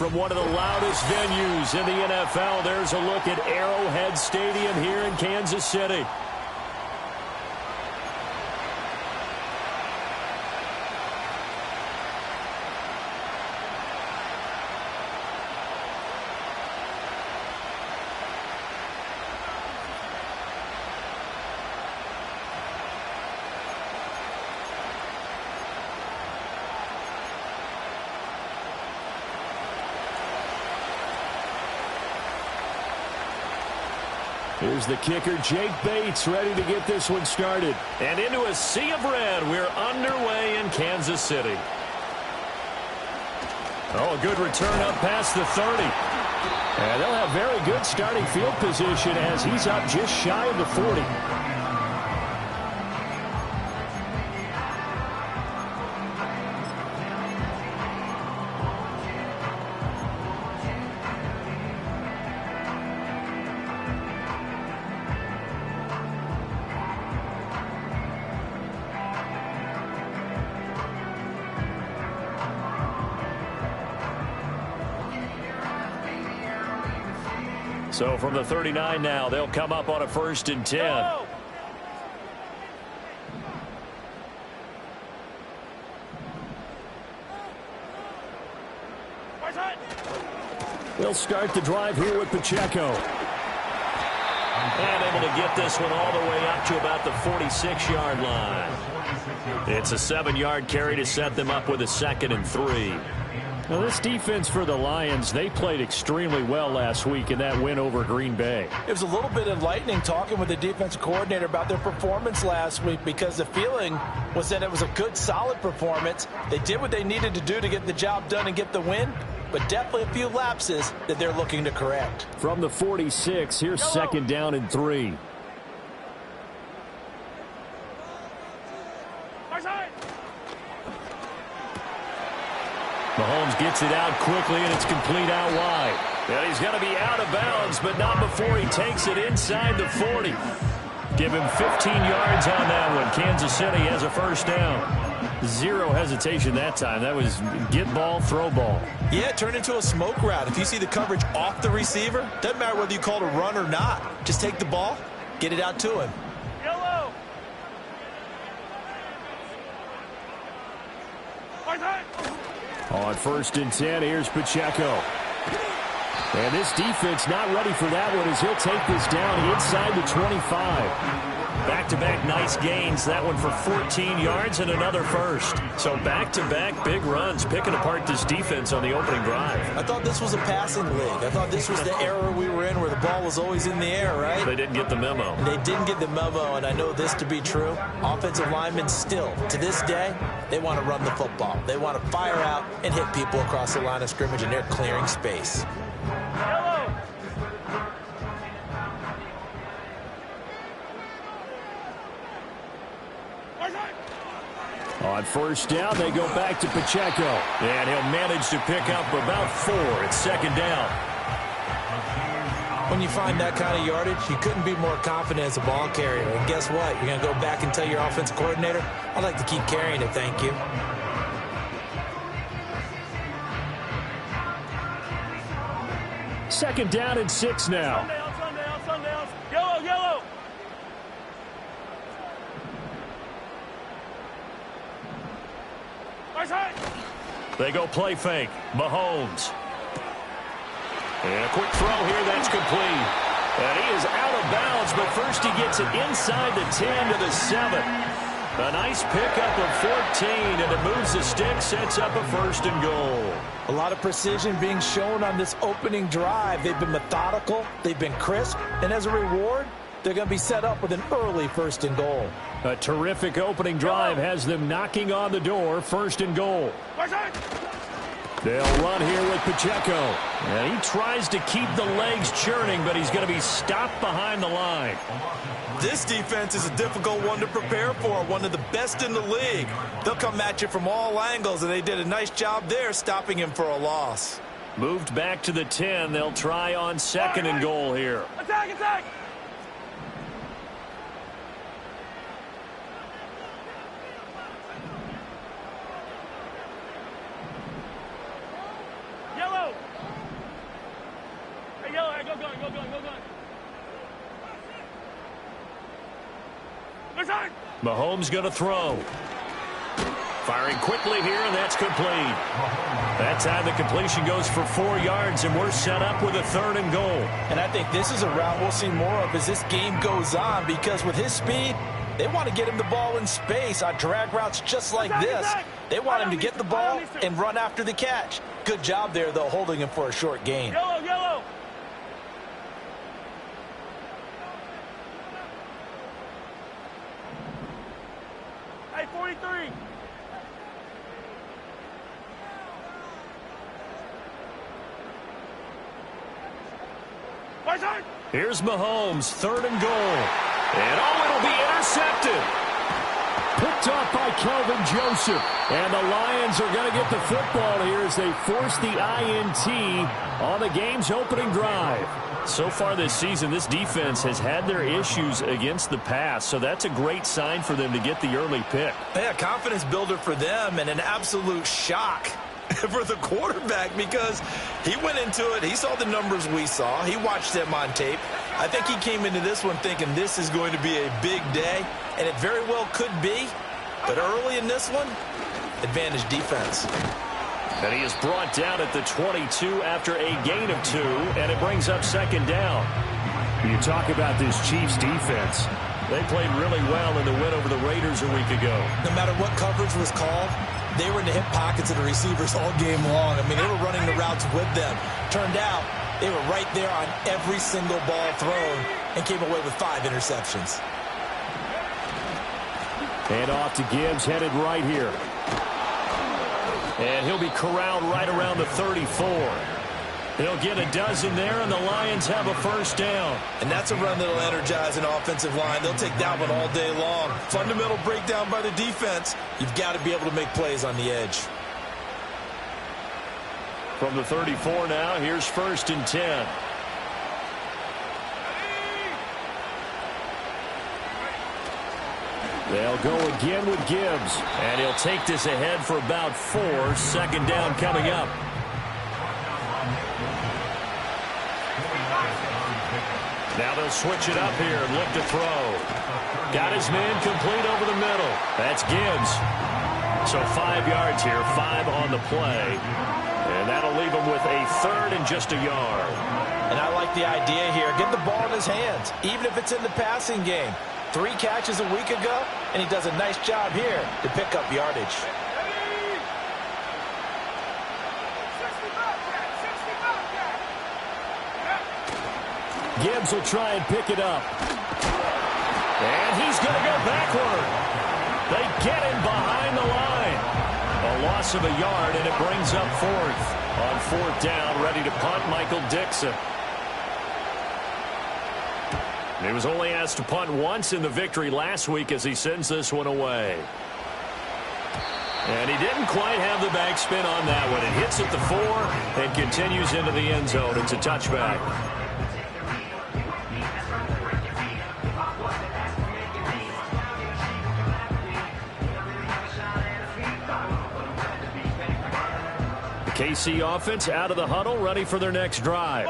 from one of the loudest venues in the NFL. There's a look at Arrowhead Stadium here in Kansas City. Here's the kicker, Jake Bates, ready to get this one started. And into a sea of red, we're underway in Kansas City. Oh, a good return up past the 30. And they'll have very good starting field position as he's up just shy of the 40. So from the 39 now, they'll come up on a 1st and 10. Go! They'll start the drive here with Pacheco. And able to get this one all the way up to about the 46-yard line. It's a 7-yard carry to set them up with a 2nd and 3. Well, this defense for the Lions, they played extremely well last week in that win over Green Bay. It was a little bit enlightening talking with the defensive coordinator about their performance last week because the feeling was that it was a good, solid performance. They did what they needed to do to get the job done and get the win, but definitely a few lapses that they're looking to correct. From the 46, here's 2nd down and 3. Mahomes gets it out quickly, and it's complete out wide. And he's going to be out of bounds, but not before he takes it inside the 40. Give him 15 yards on that one. Kansas City has a 1st down. Zero hesitation that time. That was get ball, throw ball. Yeah, it turned into a smoke route. If you see the coverage off the receiver, doesn't matter whether you call it a run or not. Just take the ball, get it out to him. Yellow. On 1st and 10, here's Pacheco. And this defense not ready for that one as he'll take this down inside the 25. Back-to-back nice gains. That one for 14 yards and another 1st. So back-to-back big runs, picking apart this defense on the opening drive. I thought this was a passing league. I thought this was the era we were in where the ball was always in the air, right? They didn't get the memo. They didn't get the memo, and I know this to be true. Offensive linemen still, to this day, they want to run the football. They want to fire out and hit people across the line of scrimmage, and they're clearing space. Yellow. On 1st down, they go back to Pacheco. And he'll manage to pick up about 4. It's 2nd down. When you find that kind of yardage, you couldn't be more confident as a ball carrier. And guess what? You're going to go back and tell your offensive coordinator, I'd like to keep carrying it, thank you. Second down and 6 now. Sundowns. Yellow. They go play fake. Mahomes. And a quick throw here, that's complete. And he is out of bounds, but first he gets it inside the 10 to the 7. A nice pickup of 14, and it moves the stick, sets up a 1st and goal. A lot of precision being shown on this opening drive. They've been methodical, they've been crisp, and as a reward, they're going to be set up with an early 1st and goal. A terrific opening drive has them knocking on the door, 1st and goal. They'll run here with Pacheco. And he tries to keep the legs churning, but he's going to be stopped behind the line. This defense is a difficult one to prepare for, one of the best in the league. They'll come at you from all angles, and they did a nice job there stopping him for a loss. Moved back to the 10. They'll try on 2nd and goal here. Attack! Yellow. Go gun, go gun. Good side. Mahomes going to throw. Firing quickly here, and that's complete. That time the completion goes for 4 yards, and we're set up with a 3rd and goal. And I think this is a route we'll see more of as this game goes on, because with his speed, they want to get him the ball in space on drag routes just like this. They want him to get the ball and run after the catch. Good job there, though, holding him for a short gain. Yellow, yellow. Hey, 43. Right side. Here's Mahomes, 3rd and goal. And, oh, it'll be intercepted. Picked off by Kelvin Joseph. And the Lions are going to get the football here as they force the INT on the game's opening drive. So far this season, this defense has had their issues against the pass, so that's a great sign for them to get the early pick. Yeah, confidence builder for them and an absolute shock for the quarterback, because he went into it, he saw the numbers we saw, he watched them on tape. I think he came into this one thinking this is going to be a big day, and it very well could be, but early in this one, advantage defense. And he is brought down at the 22 after a gain of 2, and it brings up 2nd down. You talk about this Chiefs defense. They played really well in the win over the Raiders a week ago. No matter what coverage was called, they were in the hip pockets of the receivers all game long. I mean, they were running the routes with them. Turned out, they were right there on every single ball thrown and came away with 5 interceptions. And off to Gibbs, headed right here. And he'll be corralled right around the 34. He'll get a dozen there, and the Lions have a 1st down. And that's a run that'll energize an offensive line. They'll take that one all day long. Fundamental breakdown by the defense. You've got to be able to make plays on the edge. From the 34 now, here's 1st and 10. They'll go again with Gibbs. And he'll take this ahead for about 4. 2nd down coming up. Now they'll switch it up here and look to throw. Got his man complete over the middle. That's Gibbs. So 5 yards here, 5 on the play. And that'll leave him with a 3rd and just a yard. And I like the idea here. Get the ball in his hands, even if it's in the passing game. 3 catches a week ago, and he does a nice job here to pick up yardage. Gibbs will try and pick it up. And he's going to go backward. They get him behind the line. A loss of a yard, and it brings up 4th. On 4th down, ready to punt, Michael Dixon. He was only asked to punt once in the victory last week as he sends this one away. And he didn't quite have the backspin on that one. It hits at the 4 and continues into the end zone. It's a touchback. The KC offense out of the huddle, ready for their next drive.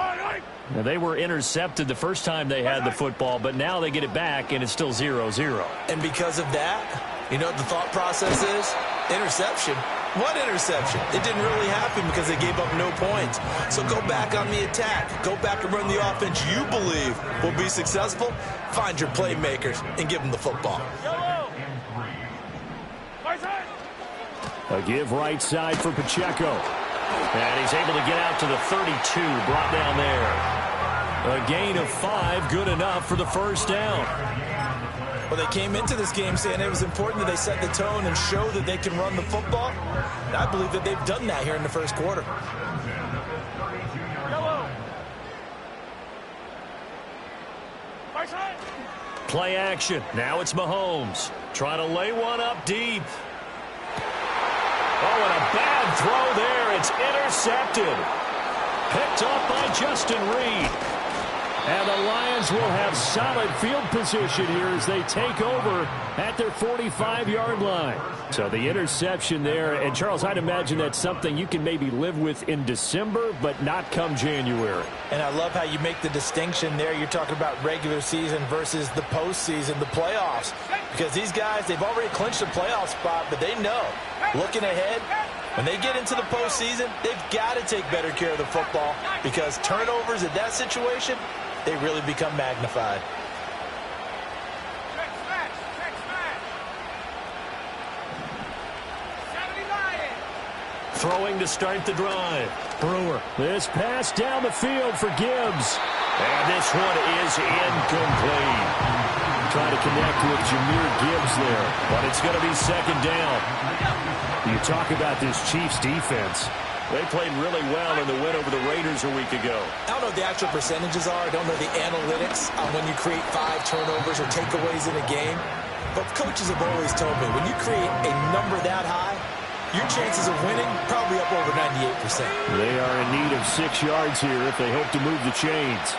Now, they were intercepted the first time they had the football, but now they get it back, and it's still 0-0. And because of that, you know what the thought process is? Interception. What interception? It didn't really happen because they gave up no points. So go back on the attack. Go back and run the offense you believe will be successful. Find your playmakers and give them the football. A give right side for Pacheco. And he's able to get out to the 32, brought down there. A gain of 5, good enough for the 1st down. Well, they came into this game saying it was important that they set the tone and show that they can run the football. And I believe that they've done that here in the 1st quarter. Play action. Now it's Mahomes. Trying to lay one up deep. Oh, and a bad throw there. It's intercepted. Picked off by Justin Reed. And the Lions will have solid field position here as they take over at their 45-yard line. So the interception there. And, Charles, I'd imagine that's something you can maybe live with in December, but not come January. And I love how you make the distinction there. You're talking about regular season versus the postseason, the playoffs. Because these guys, they've already clinched a playoff spot, but they know, looking ahead, when they get into the postseason, they've got to take better care of the football because turnovers in that situation, they really become magnified. Throwing to start the drive. Brewer. This pass down the field for Gibbs. And this one is incomplete. Trying to connect with Jahmyr Gibbs there, but it's going to be second down. You talk about this Chiefs defense. They played really well in the win over the Raiders a week ago. I don't know what the actual percentages are. I don't know the analytics on when you create 5 turnovers or takeaways in a game. But coaches have always told me, when you create a number that high, your chances of winning probably up over 98%. They are in need of 6 yards here if they hope to move the chains.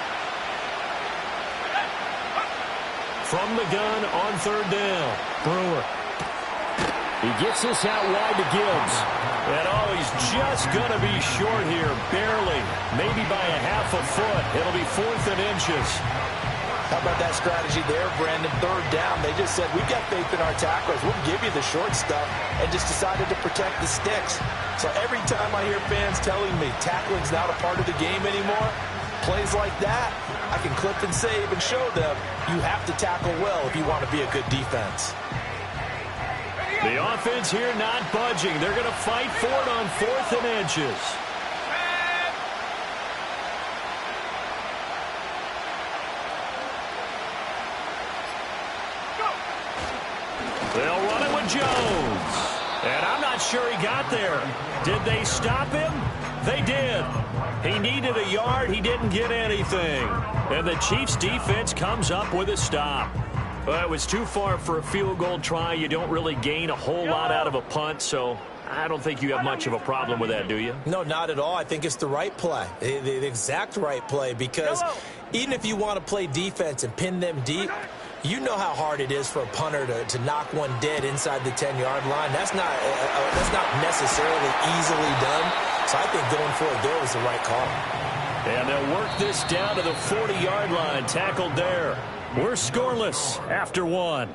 From the gun on third down, Brewer. He gets this out wide to Gibbs. And he's just going to be short here, barely, maybe by a half a foot. It'll be 4th and inches. How about that strategy there, Brandon? Third down, they just said, we've got faith in our tacklers. We'll give you the short stuff, and just decided to protect the sticks. So every time I hear fans telling me tackling's not a part of the game anymore, plays like that, I can clip and save and show them you have to tackle well if you want to be a good defense. The offense here not budging. They're going to fight for it on 4th and inches. They'll run it with Jones. And I'm not sure he got there. Did they stop him? They did. He needed a yard. He didn't get anything. And the Chiefs defense comes up with a stop. Well, it was too far for a field goal try. You don't really gain a whole lot out of a punt, so I don't think you have much of a problem with that, do you? No, not at all. I think it's the right play, the exact right play, because even if you want to play defense and pin them deep, you know how hard it is for a punter to knock one dead inside the 10-yard line. That's not necessarily easily done. So I think going for it there was the right call. And they'll work this down to the 40-yard line, tackled there. We're scoreless after 1.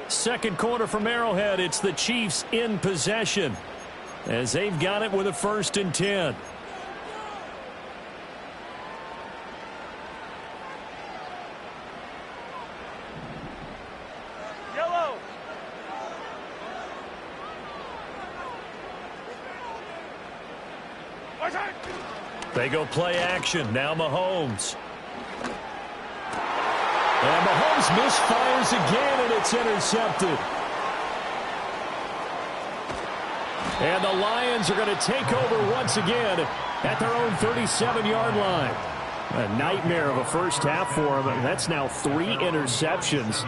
Second quarter from Arrowhead. It's the Chiefs in possession as they've got it with a 1st and 10. Yellow. They go play action. Now Mahomes. And Mahomes misfires again, and it's intercepted. And the Lions are going to take over once again at their own 37-yard line. A nightmare of a first half for him. That's now 3 interceptions.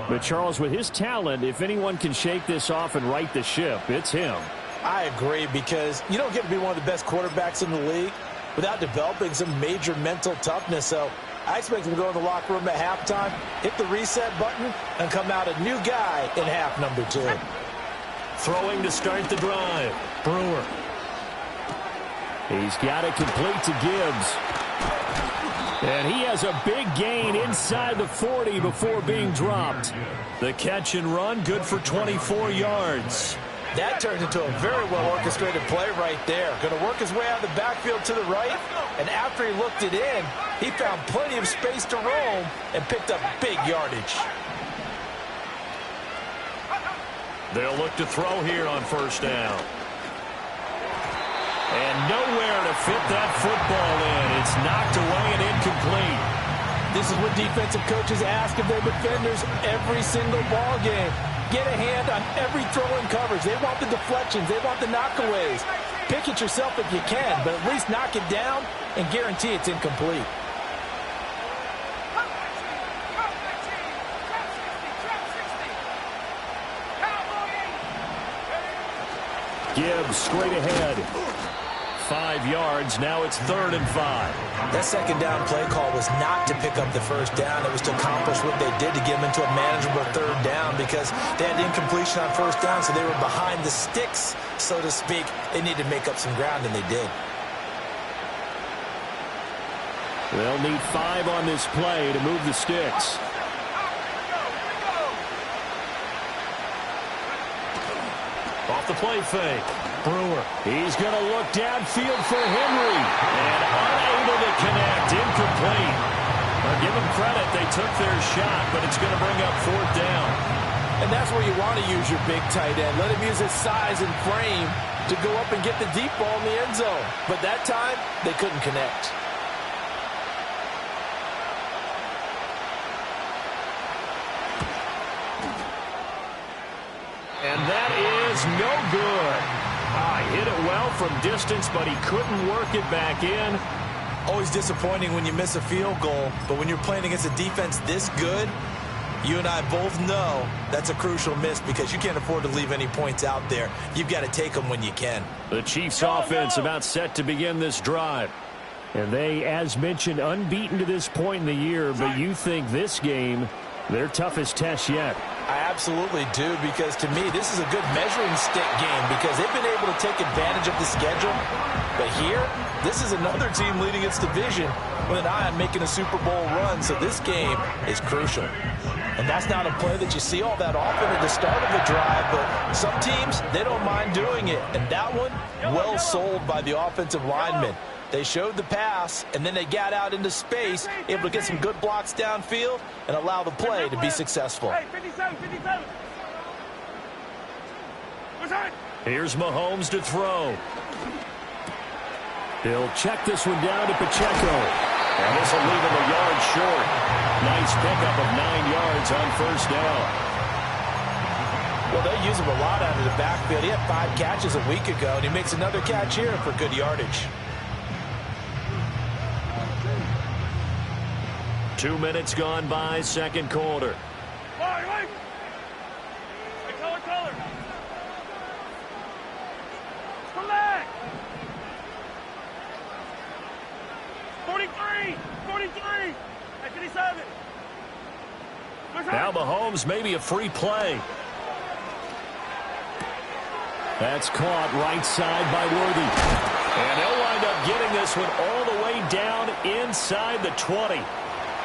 But, Charles, with his talent, if anyone can shake this off and right the ship, it's him. I agree, because you don't get to be one of the best quarterbacks in the league without developing some major mental toughness. So I expect him to go in the locker room at halftime, hit the reset button, and come out a new guy in half number 2. Throwing to start the drive. Brewer. He's got it complete to Gibbs. And he has a big gain inside the 40 before being dropped. The catch and run, good for 24 yards. That turned into a very well-orchestrated play right there. Going to work his way out of the backfield to the right, and after he looked it in, he found plenty of space to roam and picked up big yardage. They'll look to throw here on 1st down. And nowhere to fit that football in. It's knocked away and incomplete. This is what defensive coaches ask of their defenders every single ball game. Get a hand on every throw in coverage. They want the deflections. They want the knockaways. Pick it yourself if you can, but at least knock it down and guarantee it's incomplete. Gibbs straight ahead. 5 yards. Now it's 3rd and 5. That second down play call was not to pick up the first down. It was to accomplish what they did to get them into a manageable 3rd down because they had incompletion on first down, so they were behind the sticks, so to speak. They needed to make up some ground, and they did. They'll need 5 on this play to move the sticks. Off the play fake. Brewer. He's going to look downfield for Henry. And unable to connect. Incomplete. Now give them credit. They took their shot, but it's going to bring up 4th down. And that's where you want to use your big tight end. Let him use his size and frame to go up and get the deep ball in the end zone. But that time, they couldn't connect. And that is no good. Hit it well from distance, but he couldn't work it back in. Always disappointing when you miss a field goal, but when you're playing against a defense this good, you and I both know that's a crucial miss because you can't afford to leave any points out there. You've got to take them when you can. The Chiefs offense about set to begin this drive. And they, as mentioned, unbeaten to this point in the year, but you think this game, their toughest test yet. I absolutely do, because to me, this is a good measuring stick game because they've been able to take advantage of the schedule. But here, this is another team leading its division with an eye on making a Super Bowl run, so this game is crucial. And that's not a play that you see all that often at the start of a drive, but some teams, they don't mind doing it. And that one, well sold by the offensive lineman. They showed the pass, and then they got out into space, able to get some good blocks downfield and allow the play to be successful. Hey, 57, 57. Here's Mahomes to throw. He'll check this one down to Pacheco. And this will leave him a yard short. Nice pickup of 9 yards on first down. Well, they use him a lot out of the backfield. He had 5 catches a week ago, and he makes another catch here for good yardage. 2 minutes gone by, second quarter. Wait. Color. Come back. 43. 57. Now Mahomes, maybe a free play. That's caught right side by Worthy. And they'll wind up getting this one all the way down inside the 20.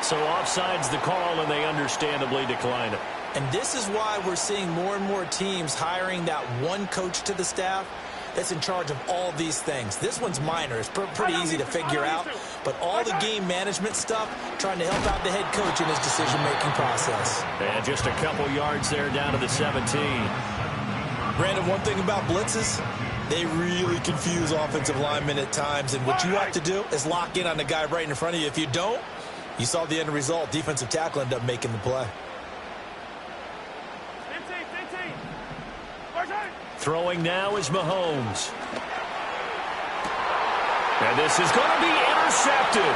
So offside's the call, and they understandably decline it. And this is why we're seeing more and more teams hiring that one coach to the staff that's in charge of all these things. This one's minor. It's pretty easy to figure out. But all the game management stuff, trying to help out the head coach in his decision-making process. And just a couple yards there down to the 17. Brandon, one thing about blitzes, they really confuse offensive linemen at times. And what you have to do is lock in on the guy right in front of you. If you don't, you saw the end result. Defensive tackle ended up making the play. 15. Throwing now is Mahomes. And this is going to be intercepted.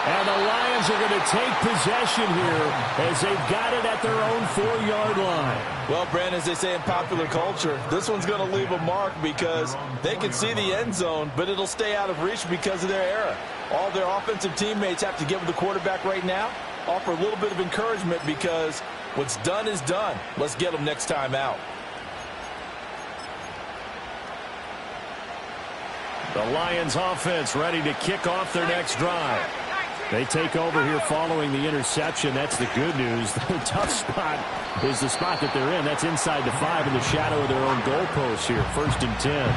And the Lions are going to take possession here as they've got it at their own 4-yard line. Well, Brandon, as they say in popular culture, this one's going to leave a mark because they can see the end zone, but it'll stay out of reach because of their error. All their offensive teammates have to give the quarterback right now, offer a little bit of encouragement because what's done is done. Let's get them next time out. The Lions offense ready to kick off their next drive. They take over here following the interception. That's the good news. The tough spot is the spot that they're in. That's inside the 5 in the shadow of their own goalpost here. 1st and 10.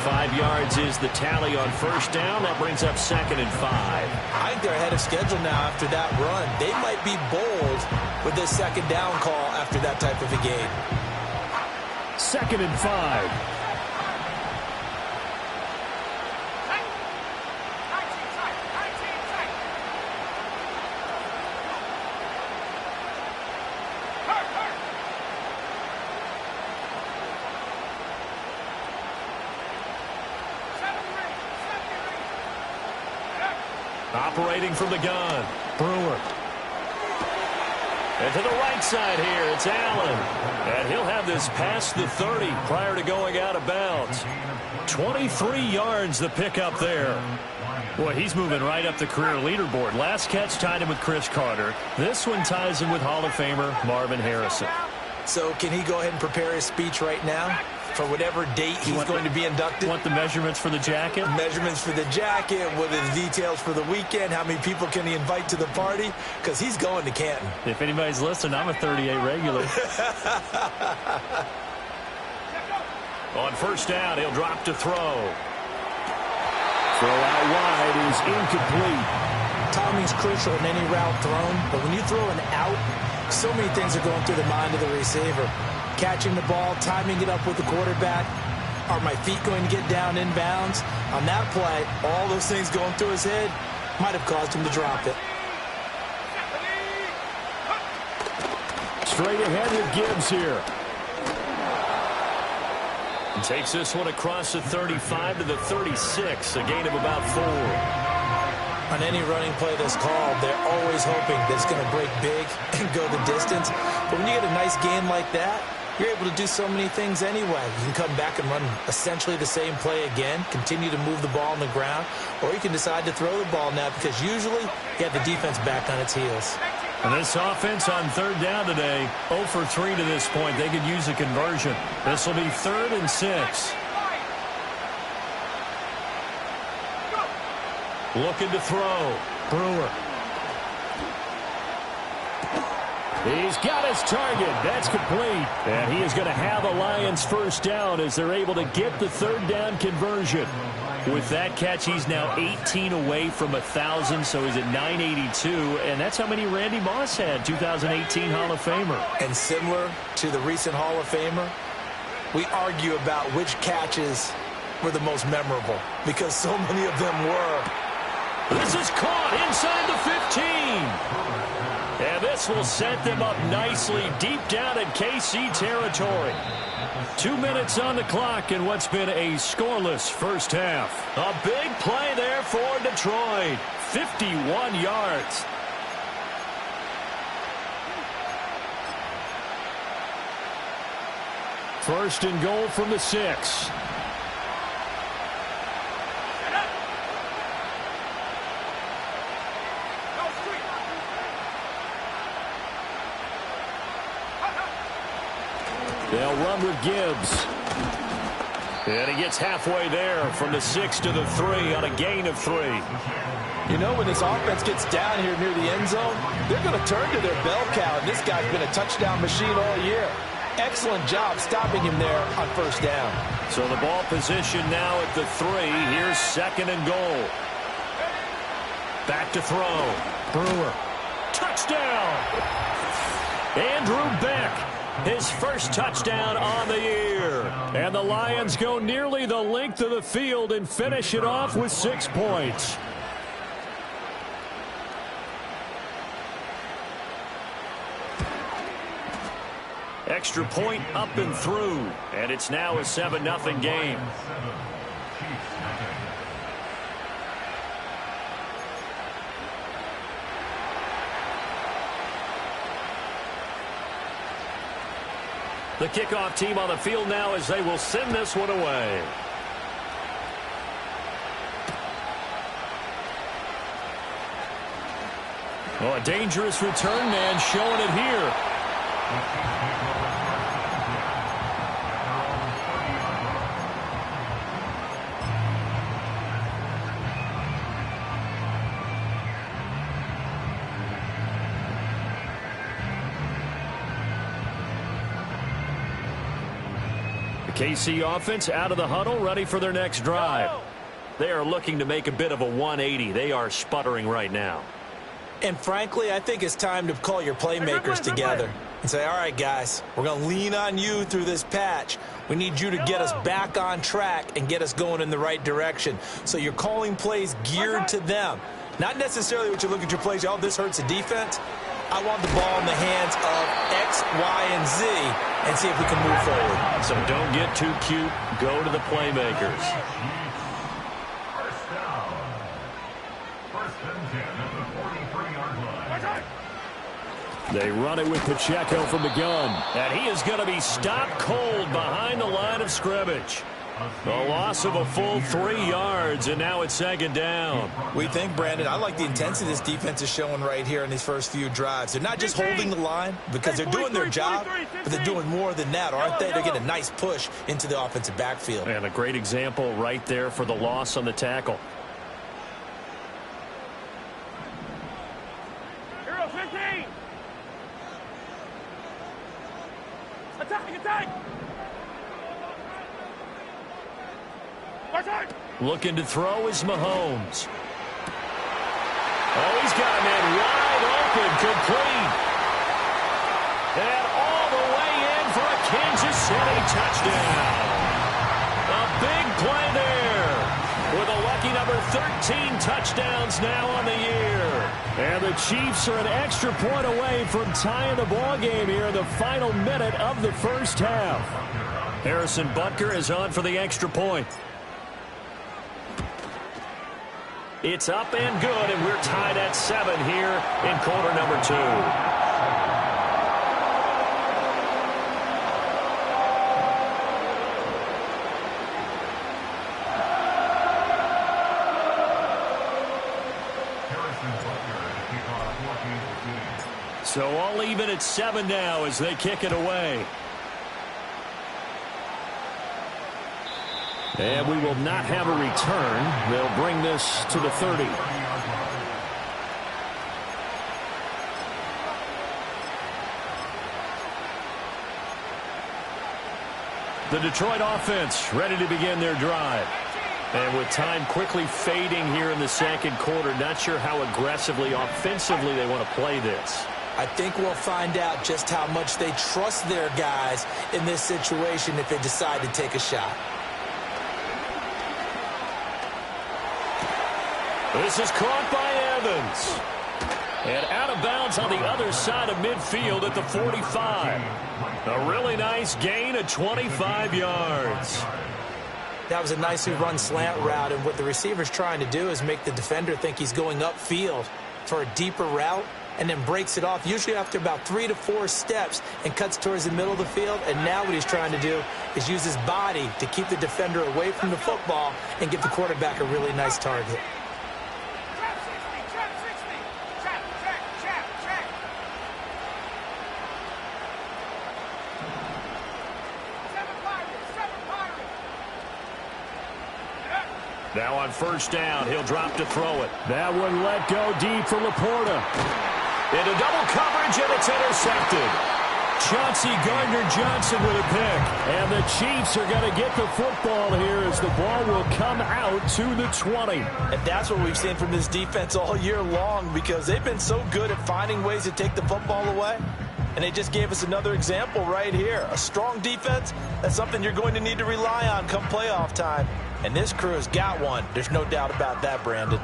5 yards is the tally on first down. That brings up 2nd and 5. I think they're ahead of schedule now after that run. They might be bold with this 2nd down call after that type of a game. 2nd and 5. Operating from the gun, Brewer. And to the right side here, it's Allen. And he'll have this past the 30 prior to going out of bounds. 23 yards the pickup there. Boy, he's moving right up the career leaderboard. Last catch tied him with Chris Carter. This one ties him with Hall of Famer Marvin Harrison. So can he go ahead and prepare his speech right now for whatever date he's going to be inducted? Want the measurements for the jacket? Measurements for the jacket, what are the details for the weekend, how many people can he invite to the party? Because he's going to Canton. If anybody's listening, I'm a 38 regular. On first down, he'll drop to throw. Throw out wide is incomplete. Timing's crucial in any route thrown, but when you throw an out, so many things are going through the mind of the receiver. Catching the ball, timing it up with the quarterback. Are my feet going to get down in bounds? On that play, all those things going through his head might have caused him to drop it. Straight ahead with Gibbs here. And takes this one across the 35 to the 36, a gain of about 4. On any running play that's called, they're always hoping that it's going to break big and go the distance. But when you get a nice gain like that, you're able to do so many things anyway. You can come back and run essentially the same play again, continue to move the ball on the ground, or you can decide to throw the ball now because usually you have the defense back on its heels. And this offense on third down today, 0 for 3 to this point. They could use a conversion. This will be 3rd and 6. Looking to throw. Brewer. He's got his target. That's complete. And he is going to have a Lions first down as they're able to get the third down conversion. With that catch, he's now 18 away from 1,000, so he's at 982. And that's how many Randy Moss had, 2018 Hall of Famer. And similar to the recent Hall of Famer, we argue about which catches were the most memorable because so many of them were. This is caught inside the 15. And this will set them up nicely deep down in KC territory. 2 minutes on the clock in what's been a scoreless first half. A big play there for Detroit. 51 yards. First and goal from the 6. They'll run with Gibbs. And he gets halfway there from the 6 to the 3 on a gain of 3. You know, when this offense gets down here near the end zone, they're going to turn to their bell cow, and this guy's been a touchdown machine all year. Excellent job stopping him there on first down. So the ball position now at the 3. Here's 2nd and goal. Back to throw. Brewer. Touchdown! Andrew Beck. His first touchdown on the year. And the Lions go nearly the length of the field and finish it off with 6 points. Extra point up and through. And it's now a 7-0 game. The kickoff team on the field now as they will send this one away. Oh, a dangerous return man showing it here. KC offense out of the huddle, ready for their next drive. They are looking to make a bit of a 180. They are sputtering right now. And frankly, I think it's time to call your playmakers together and say, all right, guys, we're going to lean on you through this patch. We need you to get us back on track and get us going in the right direction. So you're calling plays geared to them. Not necessarily what you look at your plays, oh, this hurts the defense. I want the ball in the hands of X, Y, and Z and see if we can move forward. So don't get too cute. Go to the playmakers. First down. First and 10 at the 43-yard line. They run it with Pacheco from the gun. And he is going to be stopped cold behind the line of scrimmage. A loss of a full 3 yards, and now it's second down. We think, Brandon, I like the intensity this defense is showing right here in these first few drives. They're not just holding the line because they're doing their job, but they're doing more than that, aren't they? They're getting a nice push into the offensive backfield. And a great example right there for the loss on the tackle. Hero 15. Attack. Looking to throw is Mahomes. Oh, he's got a man wide open, complete. And all the way in for a Kansas City touchdown. A big play there with a lucky number 13 touchdowns now on the year. And the Chiefs are an extra point away from tying the ball game here in the final minute of the first half. Harrison Butker is on for the extra point. It's up and good, and we're tied at 7 here in quarter number 2. So all even at 7 now as they kick it away. And we will not have a return. They'll bring this to the 30. The Detroit offense ready to begin their drive. And with time quickly fading here in the second quarter, not sure how aggressively, offensively they want to play this. I think we'll find out just how much they trust their guys in this situation if they decide to take a shot. This is caught by Evans. And out of bounds on the other side of midfield at the 45. A really nice gain of 25 yards. That was a nicely run slant route, and what the receiver's trying to do is make the defender think he's going upfield for a deeper route and then breaks it off, usually after about 3 to 4 steps, and cuts towards the middle of the field. And now what he's trying to do is use his body to keep the defender away from the football and give the quarterback a really nice target. Now on first down, he'll drop to throw it. That one let go deep for Laporta. Into double coverage, and it's intercepted. Chauncey Gardner-Johnson with a pick. And the Chiefs are going to get the football here as the ball will come out to the 20. And that's what we've seen from this defense all year long, because they've been so good at finding ways to take the football away. And they just gave us another example right here. A strong defense, that's something you're going to need to rely on come playoff time. And this crew has got one. There's no doubt about that, Brandon.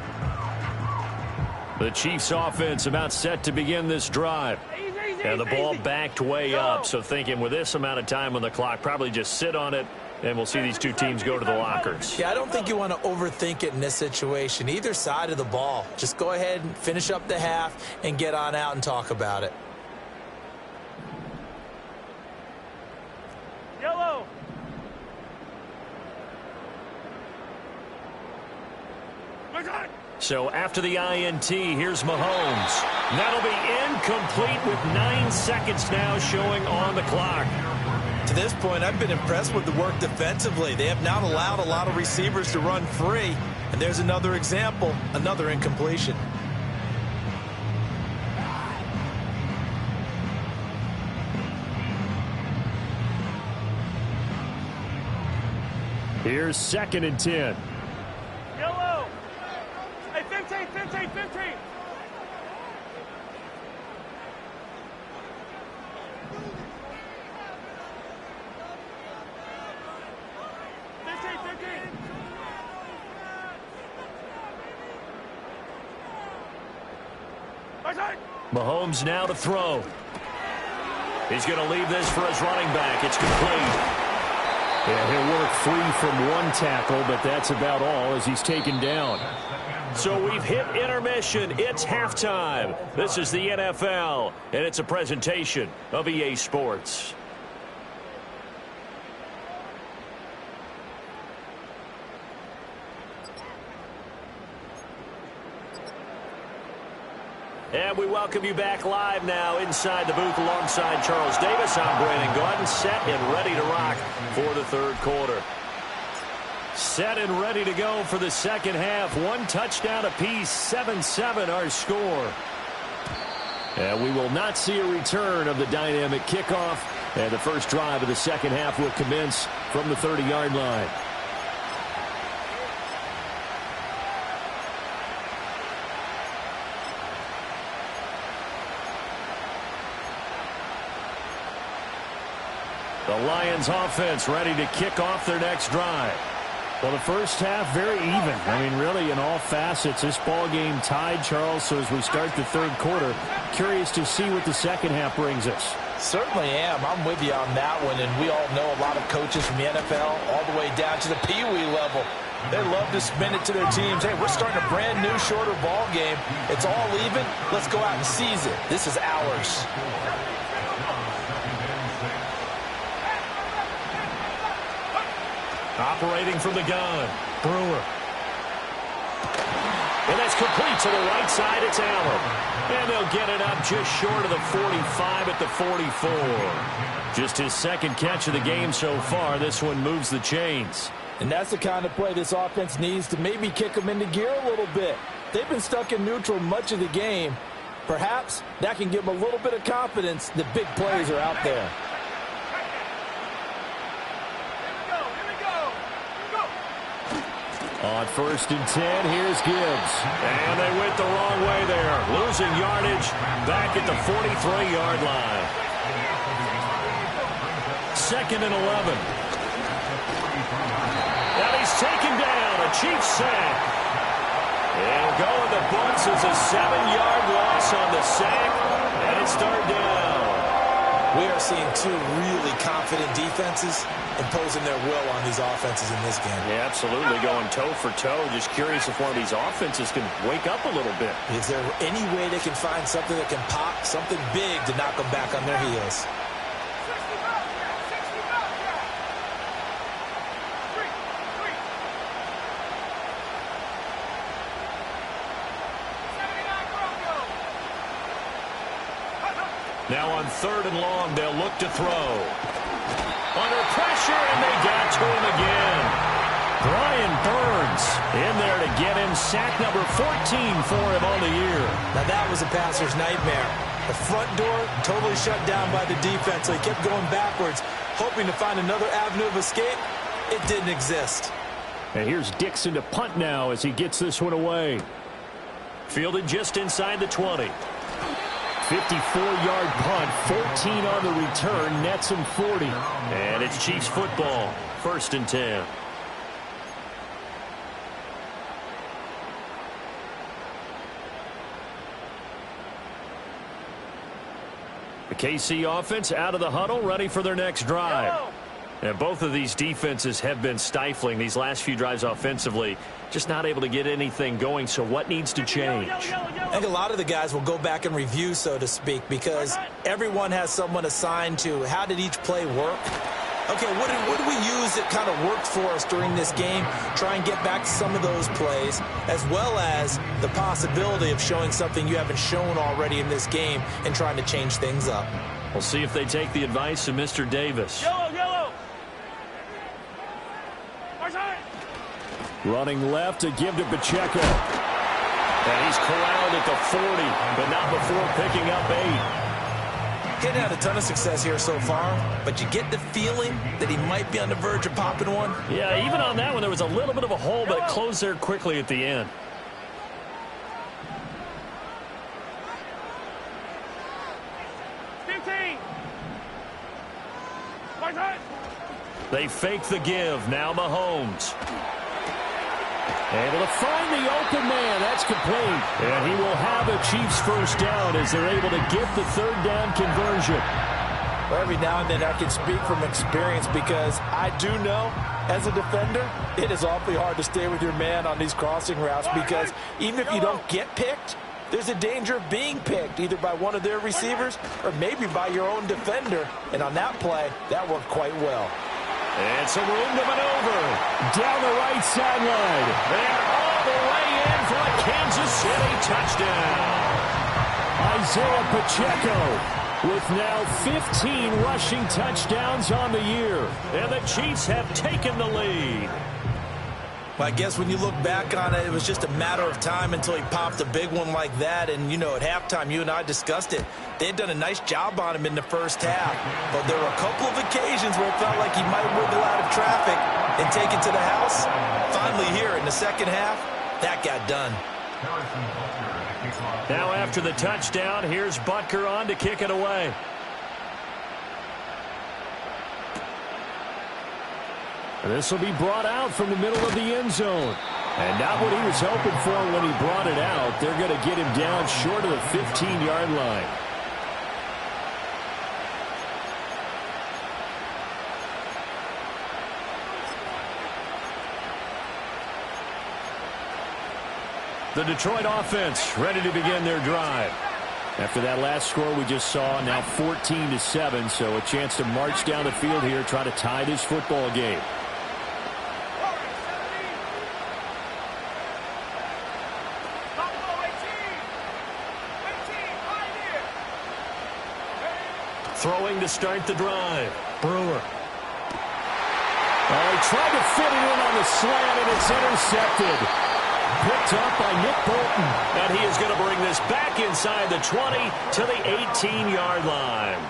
The Chiefs offense about set to begin this drive. And the ball backed way up. So thinking with this amount of time on the clock, probably just sit on it, and we'll see these two teams go to the lockers. Yeah, I don't think you want to overthink it in this situation. Either side of the ball. Just go ahead and finish up the half and get on out and talk about it. Yellow. So after the INT, here's Mahomes. That'll be incomplete with 9 seconds now showing on the clock. To this point, I've been impressed with the work defensively. They have not allowed a lot of receivers to run free. And there's another example, another incompletion. Here's 2nd and 10. Yellow. Hey, 15. 15. Mahomes now to throw. He's going to leave this for his running back. It's complete. Yeah, he'll work free from one tackle, but that's about all as he's taken down. So we've hit intermission. It's halftime. This is the NFL, and it's a presentation of EA Sports. And we welcome you back live now inside the booth alongside Charles Davis. I'm Brandon Gaudin, set and ready to rock for the third quarter. Set and ready to go for the second half. One touchdown apiece, 7-7 our score. And we will not see a return of the dynamic kickoff. And the first drive of the second half will commence from the 30-yard line. The Lions offense ready to kick off their next drive. Well, the first half very even. I mean, really, in all facets, this ball game tied, Charles. So as we start the third quarter, curious to see what the second half brings us. Certainly am. I'm with you on that one. And we all know a lot of coaches from the NFL all the way down to the Pee-wee level. They love to spin it to their teams. Hey, we're starting a brand new, shorter ball game. It's all even. Let's go out and seize it. This is ours. Operating from the gun, Brewer. And that's complete to the right side. It's Allen. And they'll get it up just short of the 45 at the 44. Just his second catch of the game so far. This one moves the chains. And that's the kind of play this offense needs to maybe kick them into gear a little bit. They've been stuck in neutral much of the game. Perhaps that can give them a little bit of confidence. The big plays are out there. On 1st and 10, here's Gibbs. And they went the wrong way there. Losing yardage back at the 43-yard line. 2nd and 11. Now he's taken down. A Chiefs sack. And going to Bunts is a 7-yard loss on the sack. And it's third down. We are seeing two really confident defenses imposing their will on these offenses in this game. Yeah, absolutely, going toe for toe. Just curious if one of these offenses can wake up a little bit. Is there any way they can find something that can pop, something big to knock them back on their heels? Now on 3rd and long, they'll look to throw. Under pressure, and they got to him again. Brian Burns in there to get him sack number 14 for him on the year. Now that was a passer's nightmare. The front door totally shut down by the defense, so he kept going backwards, hoping to find another avenue of escape. It didn't exist. And here's Dixon to punt now as he gets this one away. Fielded just inside the 20. 54-yard punt, 14 on the return, nets him 40. And it's Chiefs football, 1st and 10. The KC offense out of the huddle, ready for their next drive. And both of these defenses have been stifling these last few drives offensively. Just not able to get anything going, so what needs to change? I think a lot of the guys will go back and review, so to speak, because everyone has someone assigned to how did each play work. Okay, what did we use that kind of worked for us during this game? Try and get back to some of those plays, as well as the possibility of showing something you haven't shown already in this game and trying to change things up. We'll see if they take the advice of Mr. Davis. Yellow. Running left to give to Pacheco. And he's corralled at the 40, but not before picking up 8. He's had a ton of success here so far, but you get the feeling that he might be on the verge of popping one. Yeah, even on that one, there was a little bit of a hole, but it closed there quickly at the end. They fake the give. Now Mahomes. Able to find the open man. That's complete. And he will have a Chiefs first down as they're able to get the third down conversion. Well, every now and then I can speak from experience because I do know, as a defender, it is awfully hard to stay with your man on these crossing routes because even if you don't get picked, there's a danger of being picked either by one of their receivers or maybe by your own defender. And on that play, that worked quite well. And some room to maneuver. Down the right sideline. They're all the way in for a Kansas City touchdown. Isaiah Pacheco with now 15 rushing touchdowns on the year. And the Chiefs have taken the lead. Well, I guess when you look back on it, it was just a matter of time until he popped a big one like that. And, you know, at halftime, you and I discussed it. They had done a nice job on him in the first half. But there were a couple of occasions where it felt like he might wiggle out of traffic and take it to the house. Finally here in the second half, that got done. Now after the touchdown, here's Butker on to kick it away. This will be brought out from the middle of the end zone. And not what he was hoping for when he brought it out. They're going to get him down short of the 15-yard line. The Detroit offense ready to begin their drive. After that last score we just saw, now 14-7, so a chance to march down the field here, try to tie this football game. Throwing to start the drive. Brewer. Oh, he tried to fit it in on the slant, and it's intercepted. Picked up by Nick Bolton. And he is going to bring this back inside the 20 to the 18-yard line.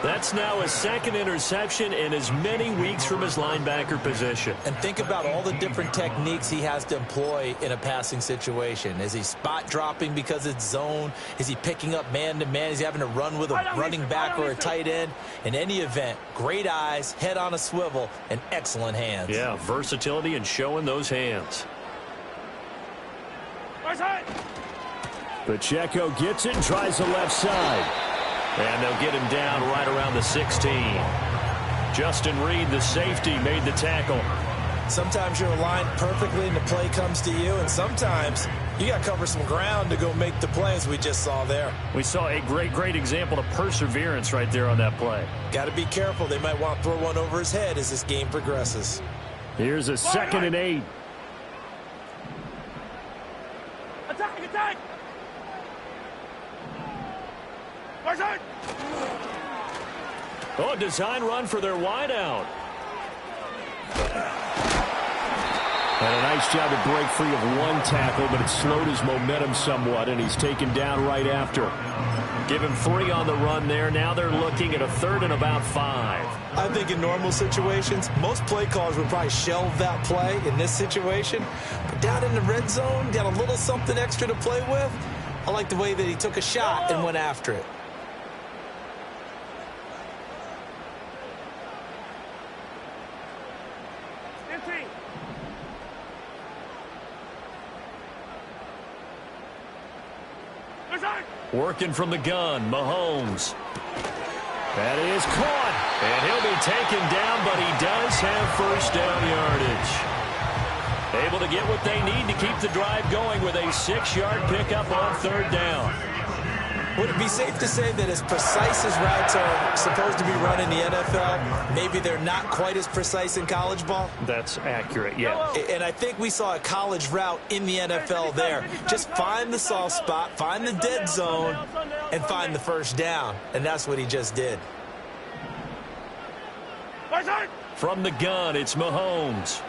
That's now his second interception in as many weeks from his linebacker position. And think about all the different techniques he has to employ in a passing situation. Is he spot dropping because it's zone? Is he picking up man-to-man? Is he having to run with a running back or a tight end? In any event, great eyes, head on a swivel, and excellent hands. Yeah, versatility and showing those hands. Pacheco gets it and tries the left side. And they'll get him down right around the 16. Justin Reed, the safety, made the tackle. Sometimes you're aligned perfectly and the play comes to you, and sometimes you got to cover some ground to go make the plays we just saw there. We saw a great example of perseverance right there on that play. Got to be careful. They might want to throw one over his head as this game progresses. Here's a 2nd and 8. Attack, attack! Oh, design run for their wideout. And a nice job to break free of one tackle, but it slowed his momentum somewhat, and he's taken down right after. Give him 3 on the run there. Now they're looking at a 3rd and about 5. I think in normal situations, most play callers would probably shelve that play in this situation. But down in the red zone, got a little something extra to play with. I like the way that he took a shot and went after it. Working from the gun, Mahomes. That is caught. And he'll be taken down, but he does have first down yardage. Able to get what they need to keep the drive going with a 6-yard pickup on 3rd down. Would it be safe to say that as precise as routes are supposed to be run in the NFL, maybe they're not quite as precise in college ball? That's accurate, yeah. And I think we saw a college route in the NFL there. Just find the soft spot, find the dead zone, and find the first down. And that's what he just did. From the gun, it's Mahomes.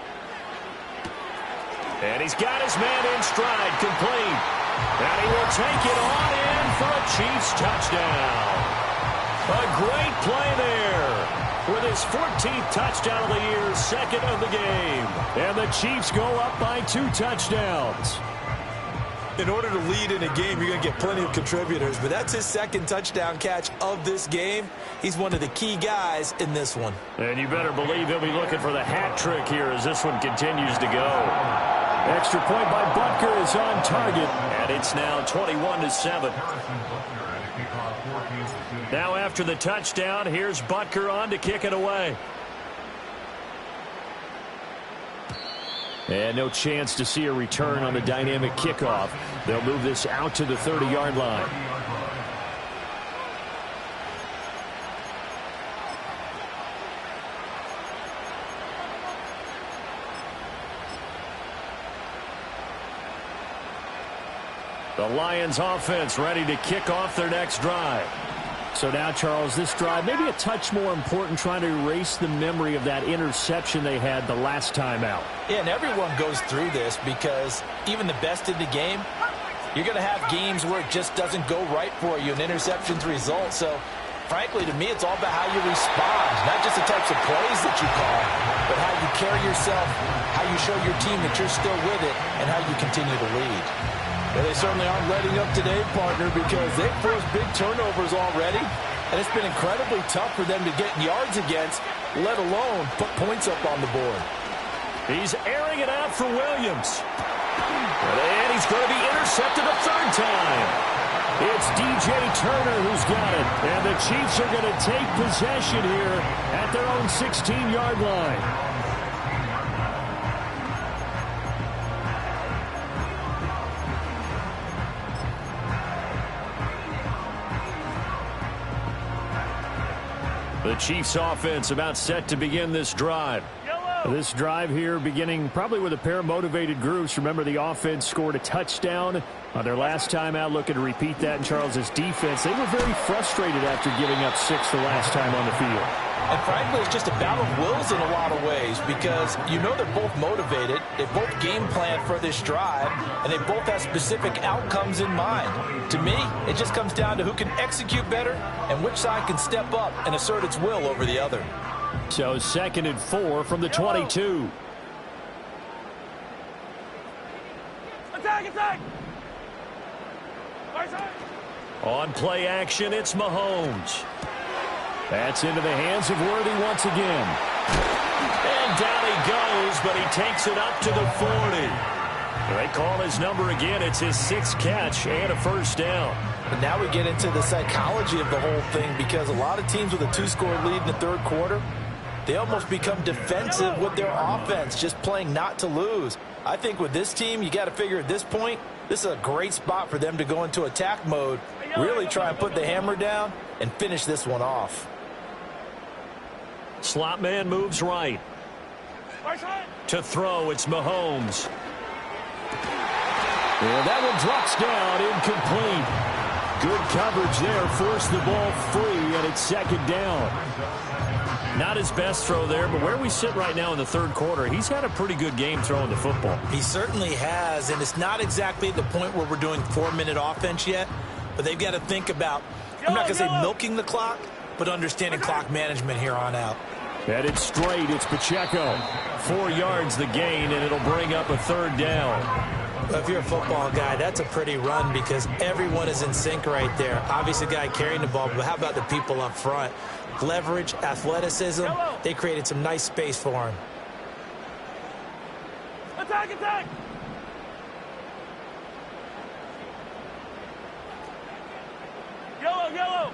And he's got his man in stride, complete. And he will take it on in for a Chiefs touchdown. A great play there with his 14th touchdown of the year, 2nd of the game. And the Chiefs go up by 2 touchdowns. In order to lead in a game, you're going to get plenty of contributors, but that's his 2nd touchdown catch of this game. He's one of the key guys in this one. And you better believe he'll be looking for the hat trick here as this one continues to go. Extra point by Butker is on target, and it's now 21-7. Now after after the touchdown. Here's Butker on to kick it away. And no chance to see a return on the dynamic kickoff. They'll move this out to the 30-yard line. The Lions offense ready to kick off their next drive. So now, Charles, this drive maybe a touch more important, trying to erase the memory of that interception they had the last time out. Yeah, and everyone goes through this because even the best in the game, you're going to have games where it just doesn't go right for you, and interceptions result. So, frankly, to me, it's all about how you respond, not just the types of plays that you call, but how you carry yourself, how you show your team that you're still with it, and how you continue to lead. Well, they certainly aren't letting up today, partner, because they've forced big turnovers already, and it's been incredibly tough for them to get yards against, let alone put points up on the board. He's airing it out for Williams. And he's going to be intercepted a third time. It's DJ Turner who's got it, and the Chiefs are going to take possession here at their own 16-yard line. The Chiefs offense about set to begin this drive. This drive here beginning probably with a pair of motivated groups. Remember, the offense scored a touchdown on their last time out. Looking to repeat that in Charles's defense. They were very frustrated after giving up 6 the last time on the field. And frankly, it's just a battle of wills in a lot of ways because you know they're both motivated. They both game plan for this drive, and they both have specific outcomes in mind. To me, it just comes down to who can execute better and which side can step up and assert its will over the other. So 2nd and 4 from the 22. Attack, attack! On play action, it's Mahomes. That's into the hands of Worthy once again. And down he goes, but he takes it up to the 40. They call his number again. It's his 6th catch and a first down. And now we get into the psychology of the whole thing because a lot of teams with a 2-score lead in the third quarter, they almost become defensive with their offense, just playing not to lose. I think with this team, you got to figure at this point, this is a great spot for them to go into attack mode, really try and put the hammer down and finish this one off. Slot man moves right. To throw, it's Mahomes. And that one drops down, incomplete. Good coverage there, forced the ball free, and it's 2nd down. Not his best throw there, but where we sit right now in the third quarter, he's had a pretty good game throwing the football. He certainly has, and it's not exactly the point where we're doing 4-minute offense yet, but they've got to think about, I'm not going to say milking the clock, but understanding clock management here on out. Headed straight, it's Pacheco. 4 yards the gain, and it'll bring up a 3rd down. If you're a football guy, that's a pretty run because everyone is in sync right there. Obviously, the guy carrying the ball, but how about the people up front? Leverage, athleticism, they created some nice space for him. Attack, attack! Yellow, yellow!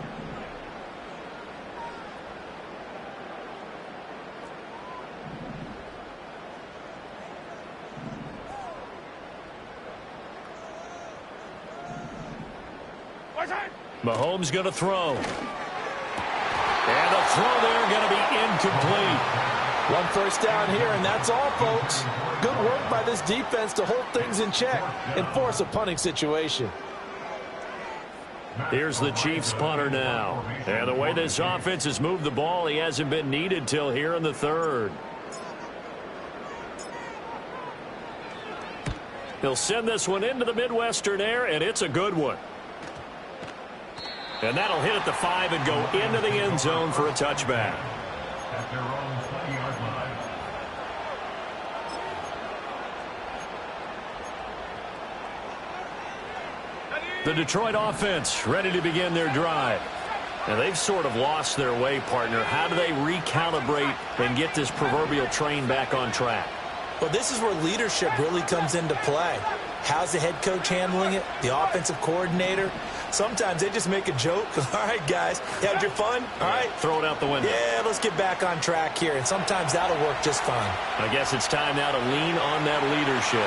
Mahomes going to throw. And the throw there going to be incomplete. 1 first down here, and that's all, folks. Good work by this defense to hold things in check and force a punting situation. Here's the Chiefs punter now. And the way this offense has moved the ball, he hasn't been needed till here in the 3rd. He'll send this one into the Midwestern air, and it's a good one. And that'll hit at the 5 and go into the end zone for a touchback. The Detroit offense ready to begin their drive. And they've sort of lost their way, partner. How do they recalibrate and get this proverbial train back on track? Well, this is where leadership really comes into play. How's the head coach handling it? The offensive coordinator? Sometimes they just make a joke. All right, guys, you had your fun? All right. Throw it out the window. Yeah, let's get back on track here, and sometimes that'll work just fine. I guess it's time now to lean on that leadership.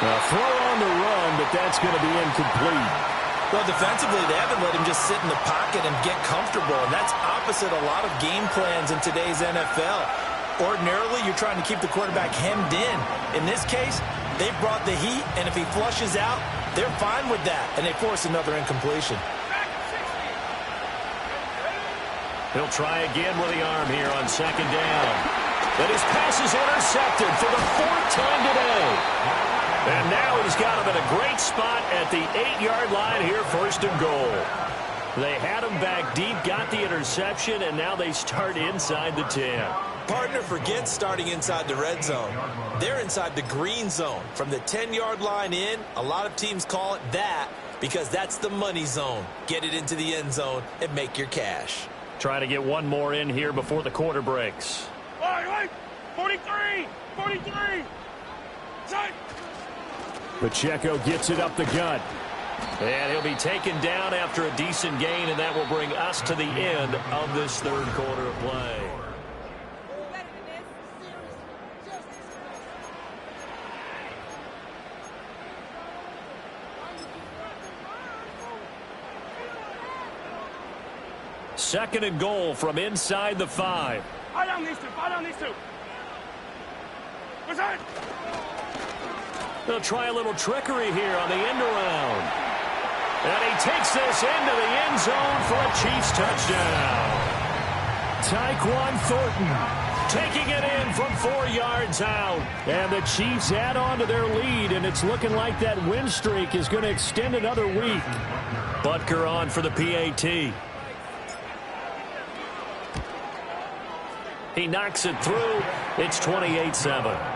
Throw on the run, but that's going to be incomplete. Well, defensively, they haven't let him just sit in the pocket and get comfortable, and that's opposite a lot of game plans in today's NFL. Ordinarily, you're trying to keep the quarterback hemmed in. In this case, they brought the heat, and if he flushes out, they're fine with that, and they force another incompletion. He'll try again with the arm here on second down. But his pass is intercepted for the fourth time today. And now he's got him in a great spot at the 8-yard line here, first and goal. They had him back deep, got the interception, and now they start inside the 10. Partner, forget starting inside the red zone. They're inside the green zone. From the 10-yard line in, a lot of teams call it that because that's the money zone. Get it into the end zone and make your cash. Trying to get one more in here before the quarter breaks. All right, 43, 43. Tight. Pacheco gets it up the gut. And he'll be taken down after a decent gain, and that will bring us to the end of this third quarter of play. Second and goal from inside the 5. Fire down these two. Fire down these two. Return. They'll try a little trickery here on the end around. And he takes this into the end zone for a Chiefs touchdown. Tyquan Thornton taking it in from 4 yards out. And the Chiefs add on to their lead, and it's looking like that win streak is going to extend another week. Butker on for the PAT. He knocks it through. It's 28-7.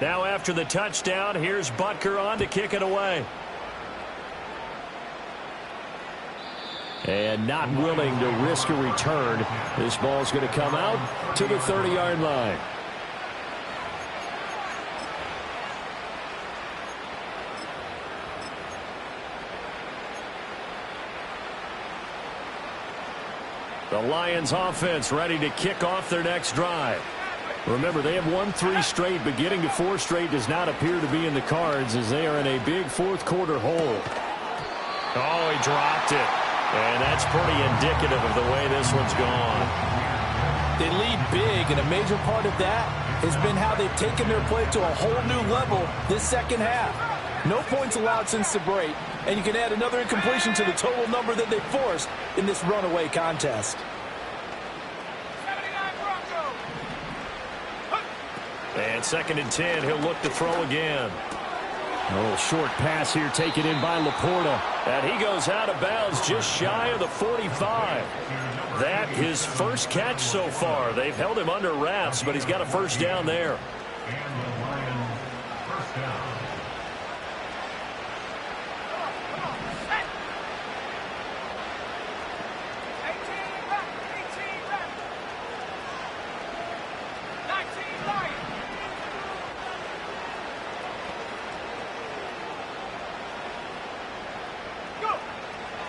Now after the touchdown, here's Butker on to kick it away. And not willing to risk a return. This ball's going to come out to the 30-yard line. The Lions offense ready to kick off their next drive. Remember, they have won 3 straight, but getting to 4 straight does not appear to be in the cards as they are in a big fourth quarter hole. Oh, he dropped it. And that's pretty indicative of the way this one's gone. They lead big, and a major part of that has been how they've taken their play to a whole new level this second half. No points allowed since the break, and you can add another incompletion to the total number that they forced in this runaway contest. And second and 10, he'll look to throw again. A little short pass here taken in by Laporta. And he goes out of bounds just shy of the 45. That his first catch so far. They've held him under wraps, but he's got a first down there.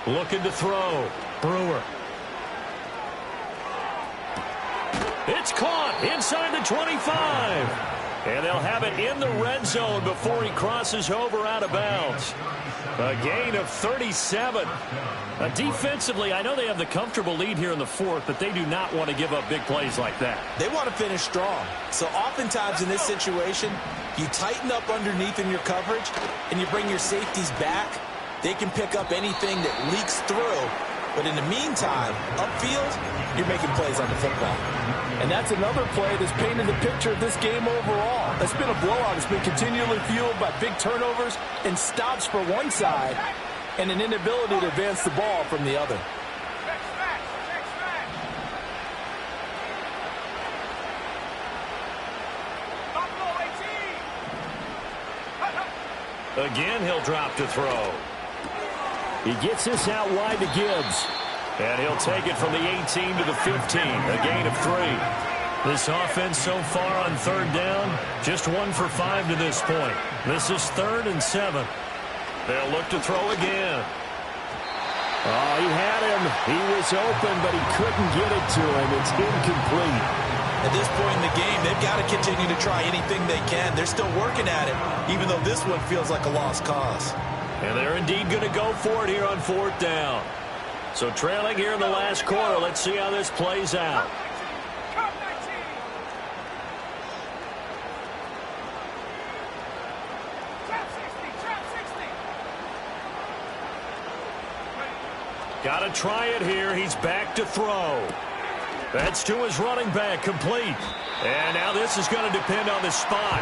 Looking to throw. Brewer. It's caught inside the 25. And they'll have it in the red zone before he crosses over out of bounds. A gain of 37. Defensively, I know they have the comfortable lead here in the fourth, but they do not want to give up big plays like that. They want to finish strong. So oftentimes in this situation, you tighten up underneath in your coverage, and you bring your safeties back. They can pick up anything that leaks through. But in the meantime, upfield, you're making plays on the football. And that's another play that's painted the picture of this game overall. It's been a blowout. It's been continually fueled by big turnovers and stops for one side and an inability to advance the ball from the other. Again, he'll drop to throw. He gets this out wide to Gibbs. And he'll take it from the 18 to the 15, a gain of 3. This offense so far on third down, just 1 for 5 to this point. This is 3rd and 7. They'll look to throw again. Oh, he had him. He was open, but he couldn't get it to him. It's incomplete. At this point in the game, they've got to continue to try anything they can. They're still working at it, even though this one feels like a lost cause. And they're indeed going to go for it here on 4th down. So trailing here in the last quarter, let's see how this plays out. Got to try it here. He's back to throw. That's to his running back, complete. And now this is going to depend on the spot.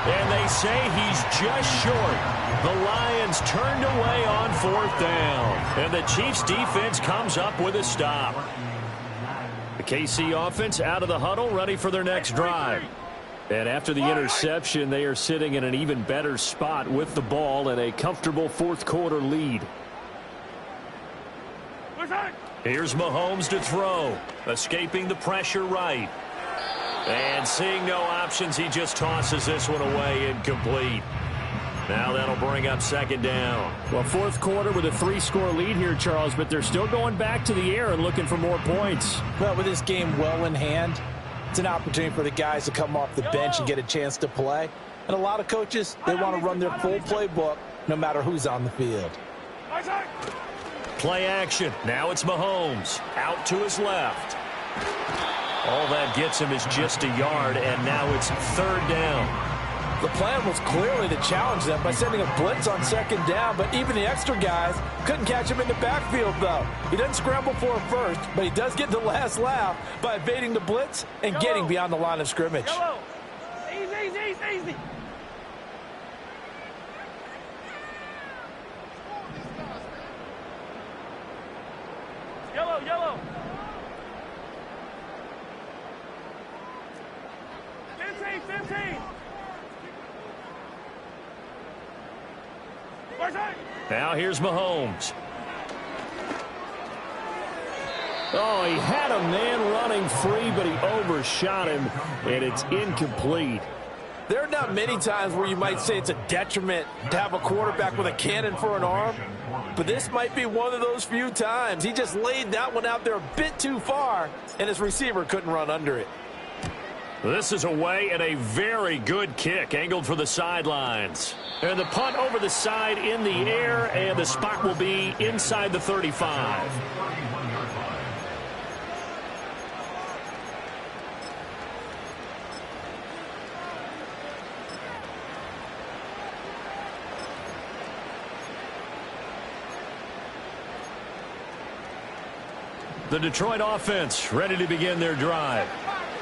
And they say he's just short. The Lions turned away on 4th down. And the Chiefs defense comes up with a stop. The KC offense out of the huddle, ready for their next drive. And after the interception, they are sitting in an even better spot with the ball and a comfortable 4th quarter lead. Here's Mahomes to throw. Escaping the pressure right. And seeing no options, he just tosses this one away, incomplete. Now that'll bring up 2nd down. Well, 4th quarter with a 3-score lead here, Charles, but they're still going back to the air and looking for more points. Well, with this game well in hand, it's an opportunity for the guys to come off the bench and get a chance to play. And a lot of coaches, they want to run their full playbook no matter who's on the field. Play action. Now it's Mahomes. Out to his left. All that gets him is just a yard, and now it's 3rd down. The plan was clearly to challenge them by sending a blitz on 2nd down, but even the extra guys couldn't catch him in the backfield, though. He doesn't scramble for a first, but he does get the last laugh by evading the blitz and getting beyond the line of scrimmage. Easy. Yellow. 15. Now here's Mahomes. Oh, he had a man running free, but he overshot him, and it's incomplete. There are not many times where you might say it's a detriment to have a quarterback with a cannon for an arm, but this might be one of those few times. He just laid that one out there a bit too far, and his receiver couldn't run under it. This is away and a very good kick, angled for the sidelines. And the punt over the side in the air, and the spot will be inside the 35. The Detroit offense ready to begin their drive.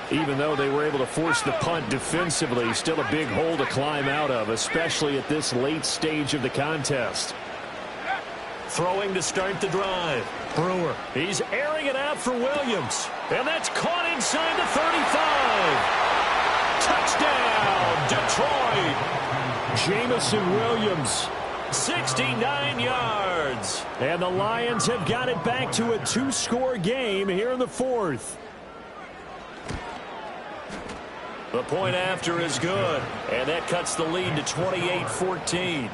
Even though they were able to force the punt defensively, still a big hole to climb out of, especially at this late stage of the contest. Throwing to start the drive. Brewer. He's airing it out for Williams. And that's caught inside the 35. Touchdown, Detroit. Jamison Williams. 69 yards. And the Lions have got it back to a 2-score game here in the 4th. The point after is good. And that cuts the lead to 28-14.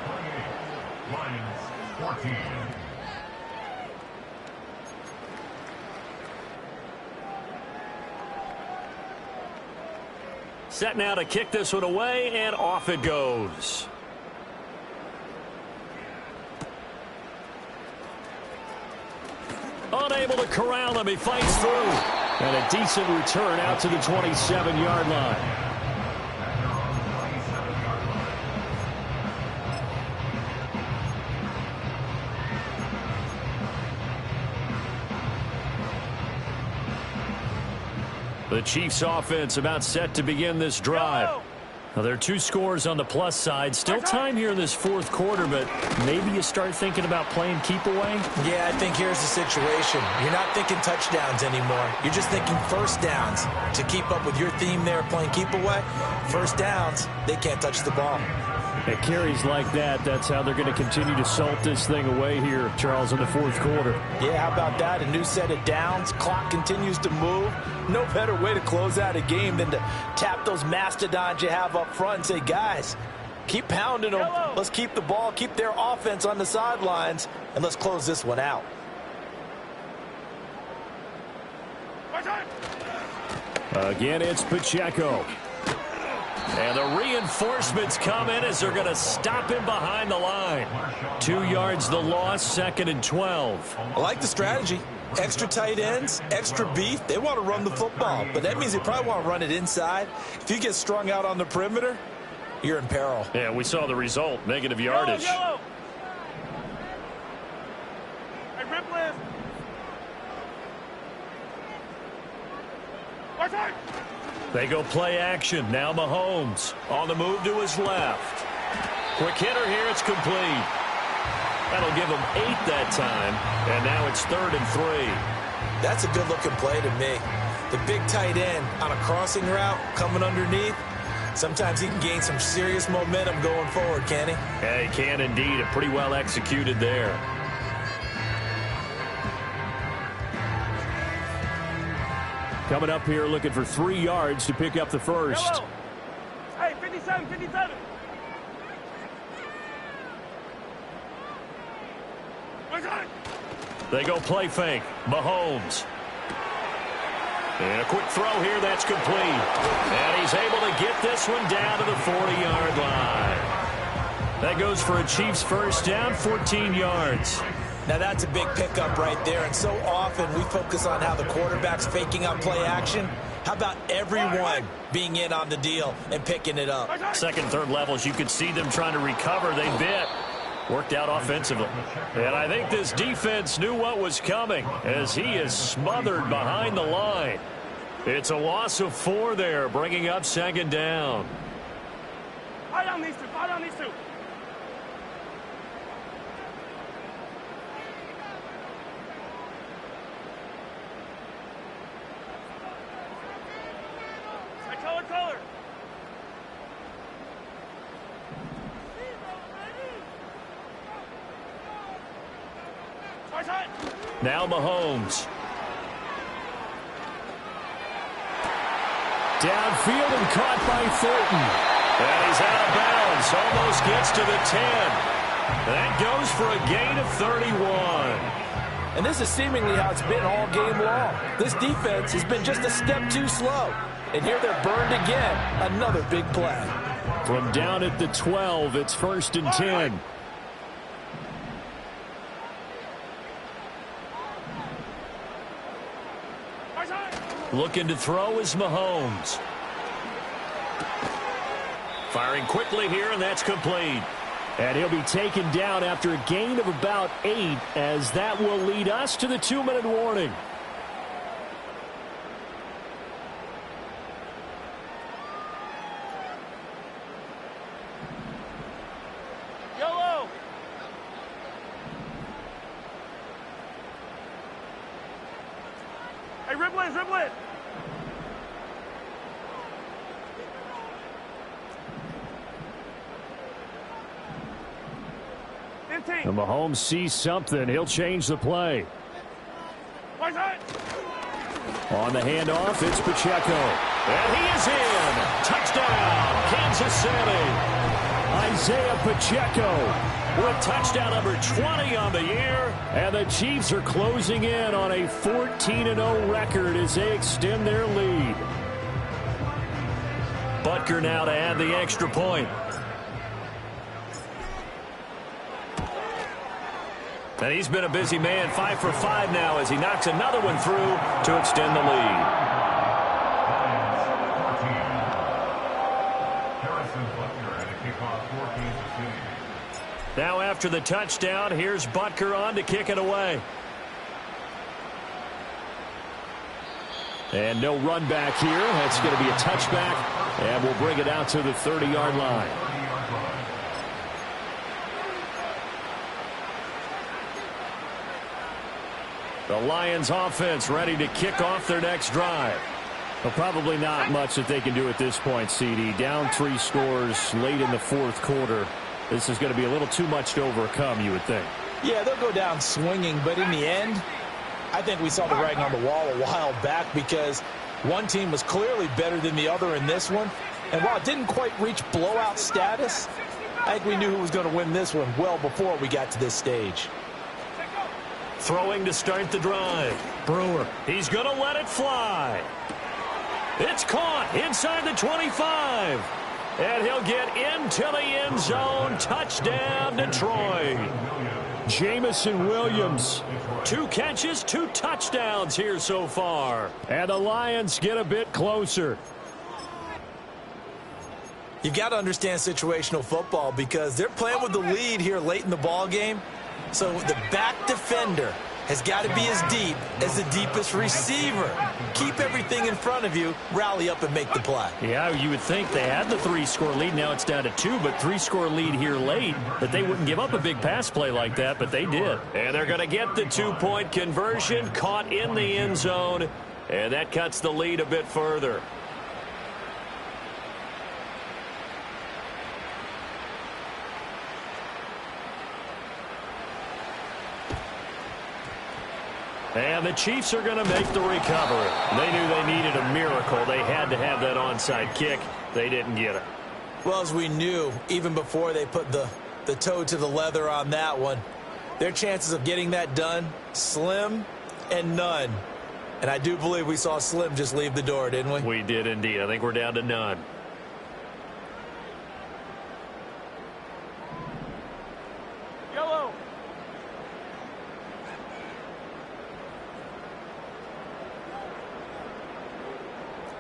Set now to kick this one away, and off it goes. Unable to corral him. He fights through. And a decent return out to the 27-yard line. The Chiefs offense about set to begin this drive. Now, there are 2 scores on the plus side. Still time here in this 4th quarter, but maybe you start thinking about playing keep away? Yeah, I think here's the situation. You're not thinking touchdowns anymore. You're just thinking first downs. To keep up with your theme there, playing keep away, first downs, they can't touch the ball. At carries like that, that's how they're going to continue to salt this thing away here, Charles, in the fourth quarter. Yeah, how about that? A new set of downs. Clock continues to move. No better way to close out a game than to tap those mastodons you have up front and say, guys, keep pounding them. Let's keep the ball, keep their offense on the sidelines, and let's close this one out. Again, it's Pacheco. And the reinforcements come in as they're going to stop him behind the line. 2 yards the loss, 2nd and 12. I like the strategy. Extra tight ends, extra beef. They want to run the football, but that means they probably want to run it inside. If you get strung out on the perimeter, you're in peril. Yeah, we saw the result, negative yardage. Yellow. Hey, rip list. Watch out. They go play action. Now Mahomes on the move to his left. Quick hitter here. It's complete. That'll give him 8 that time. And now it's 3rd and 3. That's a good-looking play to me. The big tight end on a crossing route coming underneath. Sometimes he can gain some serious momentum going forward, can he? Yeah, he can indeed. And pretty well executed there. Coming up here looking for 3 yards to pick up the first. Yellow. Hey, 57, 57. Watch out. They go play fake. Mahomes. And a quick throw here. That's complete. And he's able to get this one down to the 40-yard line. That goes for a Chiefs first down, 14 yards. Now that's a big pickup right there, and so often we focus on how the quarterback's faking out play action. How about everyone being in on the deal and picking it up? Second, third levels, you could see them trying to recover. They bit. Worked out offensively. And I think this defense knew what was coming as he is smothered behind the line. It's a loss of 4 there, bringing up 2nd down. Fight on these two. Fight on these two. Color. Now Mahomes. Downfield and caught by Thornton. And he's out of bounds. Almost gets to the 10. That goes for a gain of 31. And this is seemingly how it's been all game long. This defense has been just a step too slow. And here they're burned again. Another big play. From down at the 12, it's 1st and 10. Looking to throw is Mahomes. Firing quickly here, and that's complete. And he'll be taken down after a gain of about 8, as that will lead us to the 2-minute warning. Yellow. Hey, Riblet, Riblet. And Mahomes sees something. He'll change the play. Watch out. On the handoff, it's Pacheco. And he is in. Touchdown, Kansas City. Isaiah Pacheco with touchdown number 20 on the year. And the Chiefs are closing in on a 14-0 record as they extend their lead. Butker now to add the extra point. And he's been a busy man, 5 for 5 now as he knocks another one through to extend the lead. Now after the touchdown, here's Butker on to kick it away. And no run back here. That's going to be a touchback, and we'll bring it out to the 30-yard line. The Lions offense ready to kick off their next drive. Well, probably not much that they can do at this point, CD. Down 3 scores late in the fourth quarter. This is going to be a little too much to overcome, you would think. Yeah, they'll go down swinging, but in the end, I think we saw the writing on the wall a while back because one team was clearly better than the other in this one. And while it didn't quite reach blowout status, I think we knew who was going to win this one well before we got to this stage. Throwing to start the drive. Brewer, he's going to let it fly. It's caught inside the 25. And he'll get into the end zone. Touchdown, Detroit. Jamison Williams. 2 catches, 2 touchdowns here so far. And the Lions get a bit closer. You've got to understand situational football because they're playing with the lead here late in the ball game. So the back defender has got to be as deep as the deepest receiver. Keep everything in front of you, rally up and make the play. Yeah, you would think they had the 3-score lead. Now it's down to 2, but 3-score lead here late. That they wouldn't give up a big pass play like that, but they did. And they're going to get the 2-point conversion, caught in the end zone, and that cuts the lead a bit further. And the Chiefs are going to make the recovery. They knew they needed a miracle. They had to have that onside kick. They didn't get it. Well, as we knew, even before they put the toe to the leather on that one, their chances of getting that done, slim and none. And I do believe we saw Slim just leave the door, didn't we? We did indeed. I think we're down to none. Yellow.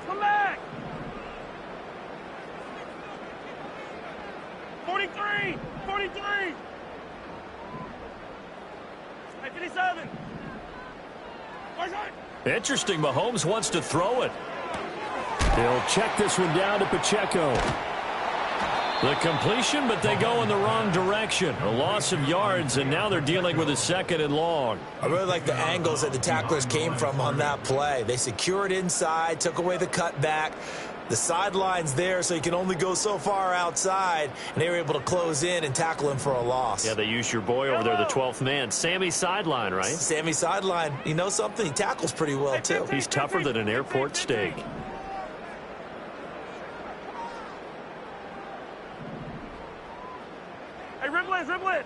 Come back. 43. 43. 57. Interesting. Mahomes wants to throw it. They'll check this one down to Pacheco. The completion, but they go in the wrong direction. A loss of yards, and now they're dealing with a 2nd and long. I really like the angles that the tacklers came from on that play. They secured inside, took away the cutback. The sideline's there, so you can only go so far outside, and they were able to close in and tackle him for a loss. Yeah, they used your boy over there, the 12th man. Sammy Sideline, right? Sammy Sideline. You know something? He tackles pretty well, too. He's tougher than an airport steak. Hey, Riblet, Riblet.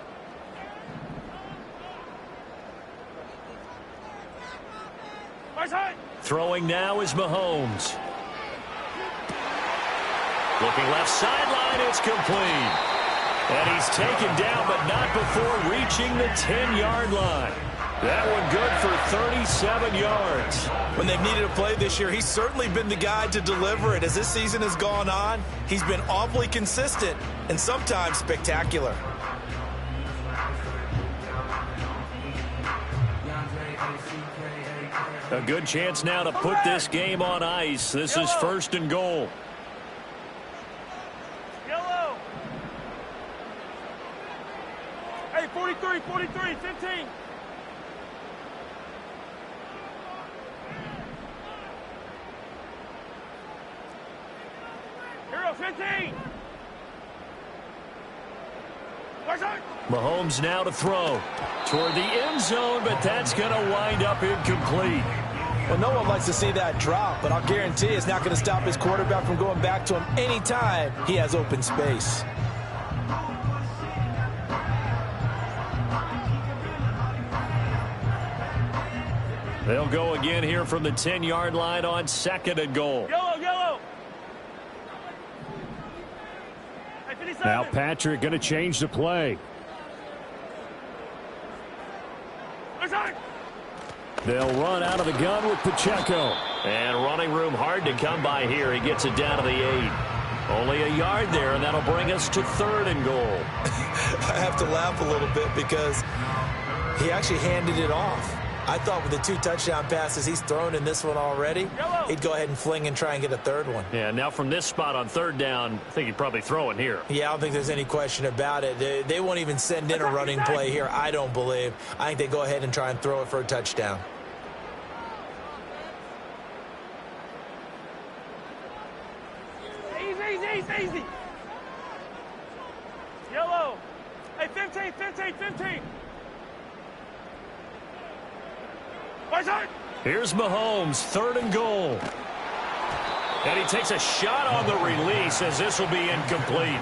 Nice high. Throwing now is Mahomes. Looking left sideline, it's complete. And he's taken down, but not before reaching the 10-yard line. That one good for 37 yards. When they've needed a play this year, he's certainly been the guy to deliver it. As this season has gone on, he's been awfully consistent and sometimes spectacular. A good chance now to put this game on ice. This is 1st and goal. Yellow. Hey, 43, 43, 15. Hero, 15. Mahomes now to throw toward the end zone, but that's going to wind up incomplete. Well, no one likes to see that drop, but I'll guarantee it's not going to stop his quarterback from going back to him anytime he has open space. They'll go again here from the 10-yard line on 2nd and goal. Yellow, yellow. Hey, 57. Now Patrick going to change the play. They'll run out of the gun with Pacheco. And running room hard to come by here. He gets it down to the 8. Only a yard there, and that'll bring us to 3rd and goal. I have to laugh a little bit because he actually handed it off. I thought with the 2 touchdown passes he's thrown in this one already, he'd go ahead and fling and try and get a 3rd one. Yeah, now from this spot on 3rd down, I think he'd probably throw it here. Yeah, I don't think there's any question about it. They won't even send in a running play here, I don't believe. I think they go ahead and try and throw it for a touchdown. Easy. Yellow. Hey, 15, 15, 15. Right side. Here's Mahomes, 3rd and goal. And he takes a shot on the release as this will be incomplete.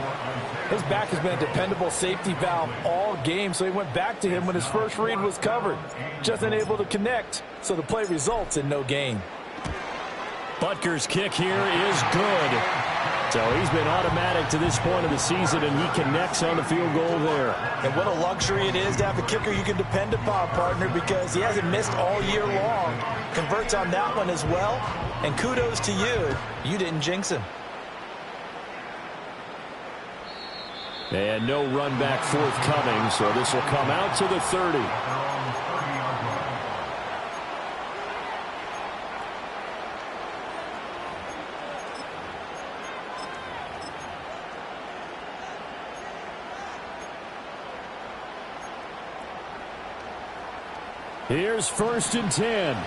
His back has been a dependable safety valve all game, so he went back to him when his first read was covered. Just unable to connect, so the play results in no gain. Butker's kick here is good. So he's been automatic to this point of the season, and he connects on the field goal there. And what a luxury it is to have a kicker you can depend upon, partner, because he hasn't missed all year long. Converts on that one as well, and kudos to you. You didn't jinx him. And no run back forthcoming, so this will come out to the 30. Here's 1st and 10.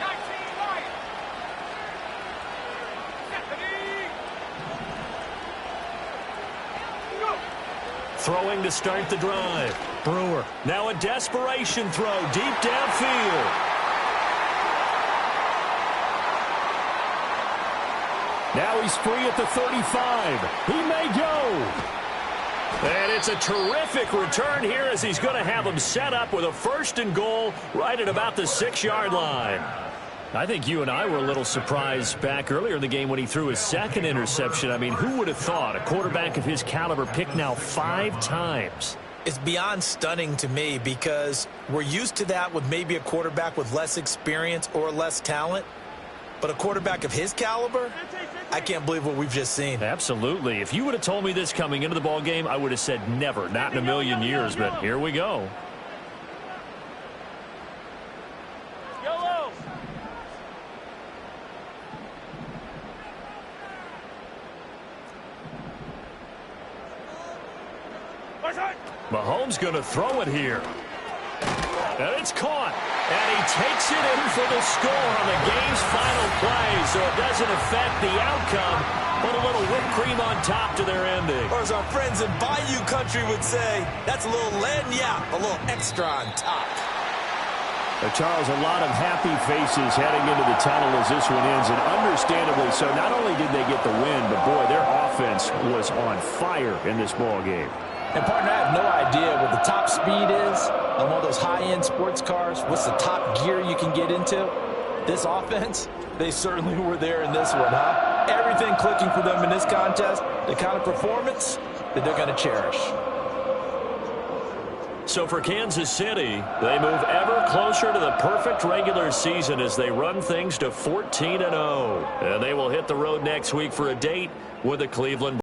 Throwing to start the drive. Brewer. Now a desperation throw deep downfield. Now he's free at the 35. He may go. And it's a terrific return here as he's going to have him set up with a 1st and goal right at about the 6-yard line. I think you and I were a little surprised back earlier in the game when he threw his 2nd interception. I mean, who would have thought a quarterback of his caliber picked now 5 times? It's beyond stunning to me because we're used to that with maybe a quarterback with less experience or less talent. But a quarterback of his caliber, I can't believe what we've just seen. Absolutely. If you would have told me this coming into the ball game, I would have said never, not in a million years. But here we go. Yellow. Right side. Mahomes going to throw it here. And it's caught. And he takes it in for the score on the game's final play, so it doesn't affect the outcome, but a little whipped cream on top to their ending. Or as our friends in Bayou Country would say, that's a little lagniappe, a little extra on top. Charles, a lot of happy faces heading into the tunnel as this one ends, and understandably so. Not only did they get the win, but boy, their offense was on fire in this ball game. And, partner, I have no idea what the top speed is on one of those high-end sports cars. What's the top gear you can get into? This offense, they certainly were there in this one, huh? Everything clicking for them in this contest, the kind of performance that they're going to cherish. So for Kansas City, they move ever closer to the perfect regular season as they run things to 14-0. And they will hit the road next week for a date with the Cleveland